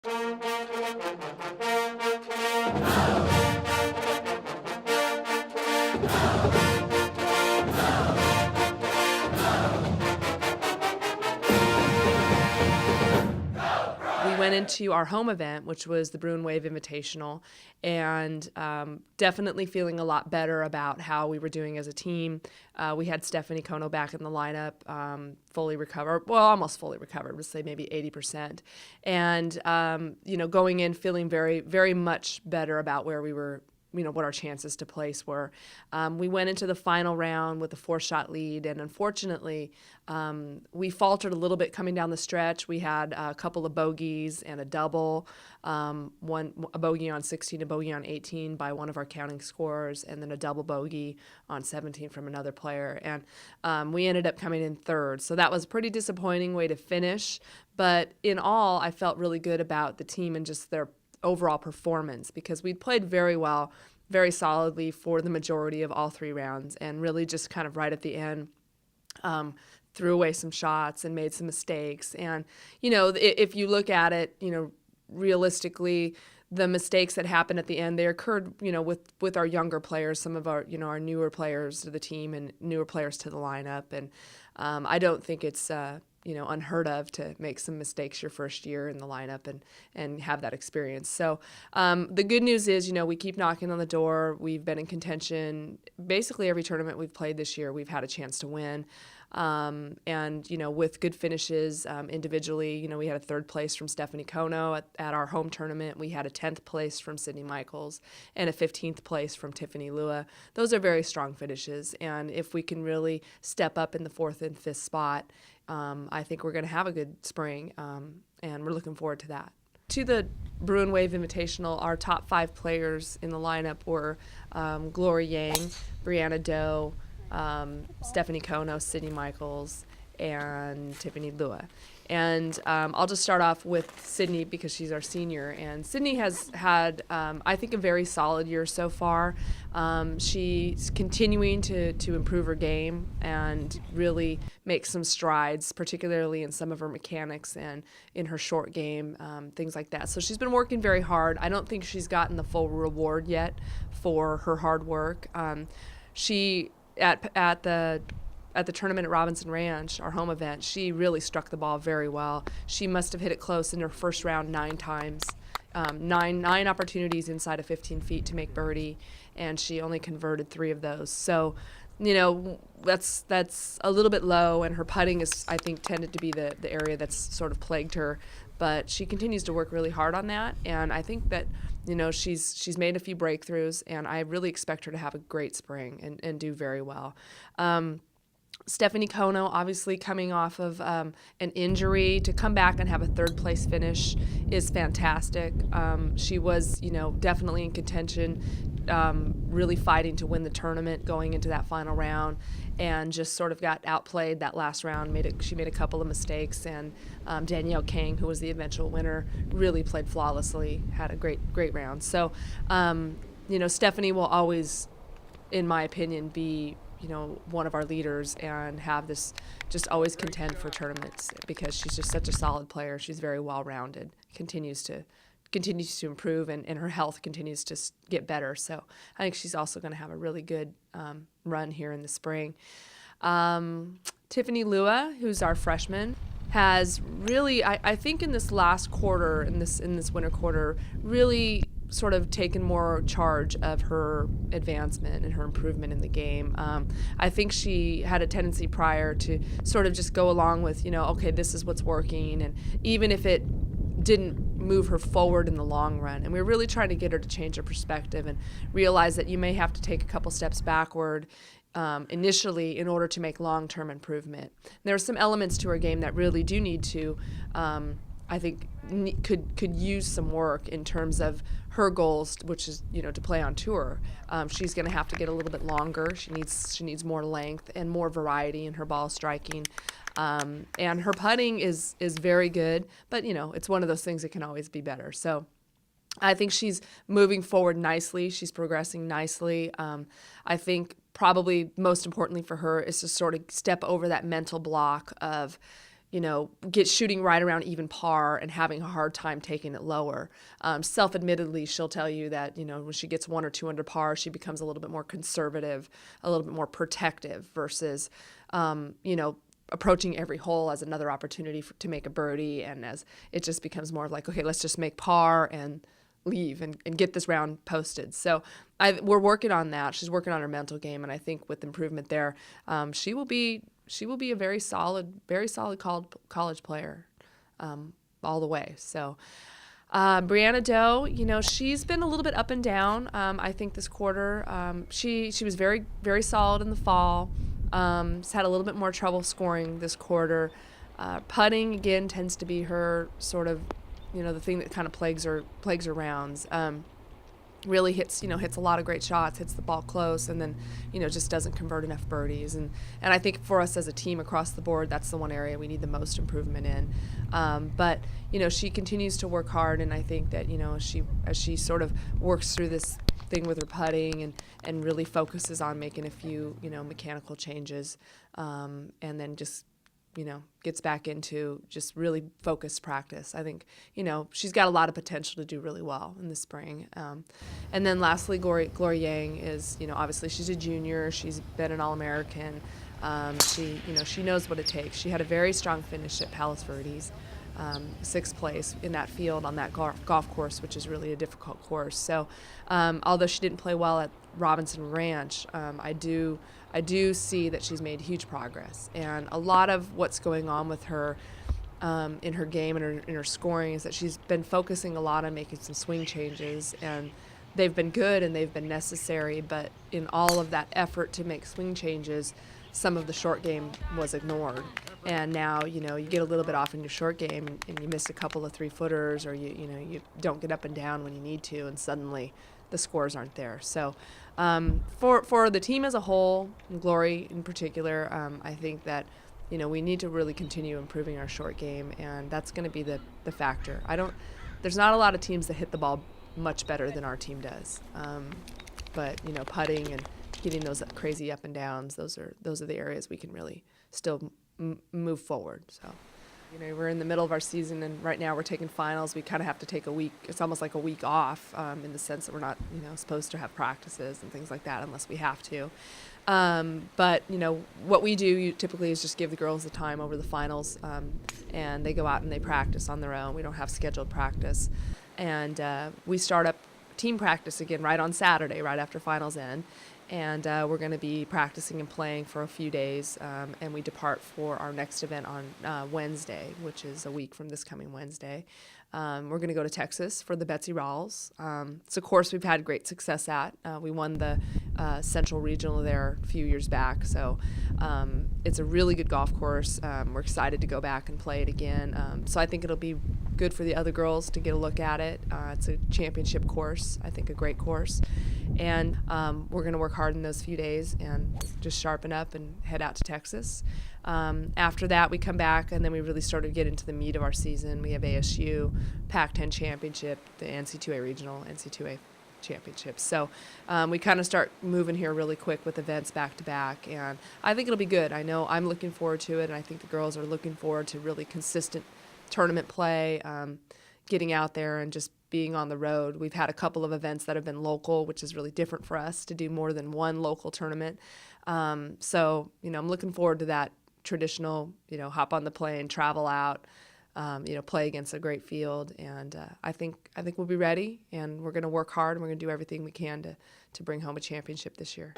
We went into our home event, which was the Bruin Wave Invitational, and definitely feeling a lot better about how we were doing as a team. We had Stephanie Kono back in the lineup, fully recovered, well, almost fully recovered, let's say maybe 80%. And, going in feeling very, very much better about where we were, what our chances to place were. We went into the final round with a 4-shot lead, and unfortunately, we faltered a little bit coming down the stretch. We had a couple of bogeys and a double, a bogey on 16, a bogey on 18 by one of our counting scorers, and then a double bogey on 17 from another player. And we ended up coming in third. So that was a pretty disappointing way to finish. But in all, I felt really good about the team and just their overall performance, because we'd played very well, very solidly for the majority of all 3 rounds, and really just kind of right at the end threw away some shots and made some mistakes. And, if you look at it, realistically, the mistakes that happened at the end, they occurred, with our younger players, some of our, our newer players to the team and newer players to the lineup. And I don't think it's, unheard of to make some mistakes your first year in the lineup and have that experience. So the good news is, we keep knocking on the door. We've been in contention. Basically every tournament we've played this year, we've had a chance to win. And with good finishes individually, we had a 3rd place from Stephanie Kono at our home tournament. We had a 10th place from Sydney Michaels and a 15th place from Tiffany Lua. Those are very strong finishes. And if we can really step up in the 4th and 5th spot, I think we're going to have a good spring, and we're looking forward to that. To the Bruin Wave Invitational, our top 5 players in the lineup were Gloria Yang, Brianna Dough, Stephanie Kono, Sydney Michaels, and Tiffany Lua. And I'll just start off with Sydney because she's our senior. And Sydney has had, I think, a very solid year so far. She's continuing to improve her game and really make some strides, particularly in some of her mechanics and in her short game, things like that. So she's been working very hard. I don't think she's gotten the full reward yet for her hard work. She at the tournament at Robinson Ranch, our home event, she really struck the ball very well. She must have hit it close in her first round 9 times, nine opportunities inside of 15 feet to make birdie, and she only converted 3 of those. So, that's a little bit low, and her putting is, I think, tended to be the area that's sort of plagued her. But she continues to work really hard on that, and I think that she's made a few breakthroughs, and I really expect her to have a great spring and do very well. Stephanie Kono, obviously coming off of an injury, to come back and have a 3rd place finish is fantastic. She was, definitely in contention, really fighting to win the tournament going into that final round, and just sort of got outplayed that last round. She made a couple of mistakes, and Danielle Kang, who was the eventual winner, really played flawlessly, had a great round. So, Stephanie will always, in my opinion, be one of our leaders and have this just always contend for tournaments because she's just such a solid player. She's very well-rounded, continues to improve, and her health continues to get better. So I think she's also going to have a really good run here in the spring. Tiffany Lua, who's our freshman, has really, I think in this last quarter, in this winter quarter, really sort of taken more charge of her advancement and her improvement in the game. I think she had a tendency prior to sort of just go along with, okay, this is what's working, and even if it didn't move her forward in the long run. And we were really trying to get her to change her perspective and realize that you may have to take a couple steps backward initially in order to make long-term improvement. There are some elements to her game that really do need to, I think, could use some work in terms of her goals, which is to play on tour. She's going to have to get a little bit longer. She needs more length and more variety in her ball striking. And her putting is very good, but it's one of those things that can always be better. So I think she's moving forward nicely. She's progressing nicely. I think probably most importantly for her is to sort of step over that mental block of get shooting right around even par and having a hard time taking it lower. Self-admittedly, she'll tell you that, when she gets 1 or 2 under par, she becomes a little bit more conservative, a little bit more protective versus, approaching every hole as another opportunity to make a birdie. And as it just becomes more of like, okay, let's just make par and leave and get this round posted. So we're working on that. She's working on her mental game. And I think with improvement there, she will be a very solid college player all the way. So Brianna Dough, she's been a little bit up and down. I think this quarter, she was very, very solid in the fall. She's had a little bit more trouble scoring this quarter. Putting again tends to be her sort of, the thing that kind of plagues her rounds. Really hits a lot of great shots, hits the ball close, and then, just doesn't convert enough birdies. And I think for us as a team across the board, that's the one area we need the most improvement in. But, she continues to work hard, and I think that, as she sort of works through this thing with her putting and really focuses on making a few, mechanical changes, and then just, gets back into just really focused practice. I think, she's got a lot of potential to do really well in the spring. And then lastly, Gloria Yang is, obviously she's a junior. She's been an All-American. She knows what it takes. She had a very strong finish at Palos Verdes, 6th place in that field on that golf course, which is really a difficult course. So although she didn't play well at Robinson Ranch, I do see that she's made huge progress. And a lot of what's going on with her in her game and in her scoring is that she's been focusing a lot on making some swing changes, and they've been good and they've been necessary, but in all of that effort to make swing changes, some of the short game was ignored. And now, you get a little bit off in your short game and you miss a couple of 3-footers, or you don't get up and down when you need to, and suddenly the scores aren't there. So for the team as a whole, Glory in particular, I think that we need to really continue improving our short game, and that's going to be the factor. There's not a lot of teams that hit the ball much better than our team does, but putting and getting those crazy up and downs, those are the areas we can really still move forward. So we're in the middle of our season, and right now we're taking finals. We kind of have to take a week. It's almost like a week off, in the sense that we're not supposed to have practices and things like that unless we have to. But what we do typically is just give the girls the time over the finals, and they go out and they practice on their own. We don't have scheduled practice, and we start up team practice again right on Saturday, right after finals end. And we're going to be practicing and playing for a few days, and we depart for our next event on Wednesday, which is a week from this coming Wednesday. We're going to go to Texas for the Betsy Rawls. It's a course we've had great success at. We won the Central Regional there a few years back, so it's a really good golf course. We're excited to go back and play it again. So I think it'll be good for the other girls to get a look at it. It's a championship course, I think a great course. And we're going to work hard in those few days and just sharpen up and head out to Texas. After that, we come back, and then we really start to get into the meat of our season. We have ASU, Pac-10 Championship, the NC2A Regional, NC2A Championships. So we kind of start moving here really quick with events back to back, and I think it'll be good. I know I'm looking forward to it, and I think the girls are looking forward to really consistent tournament play, getting out there and just being on the road. We've had a couple of events that have been local, which is really different for us to do more than one local tournament. So, I'm looking forward to that traditional, hop on the plane, travel out, play against a great field. And I think we'll be ready, and we're going to work hard, and we're going to do everything we can to bring home a championship this year.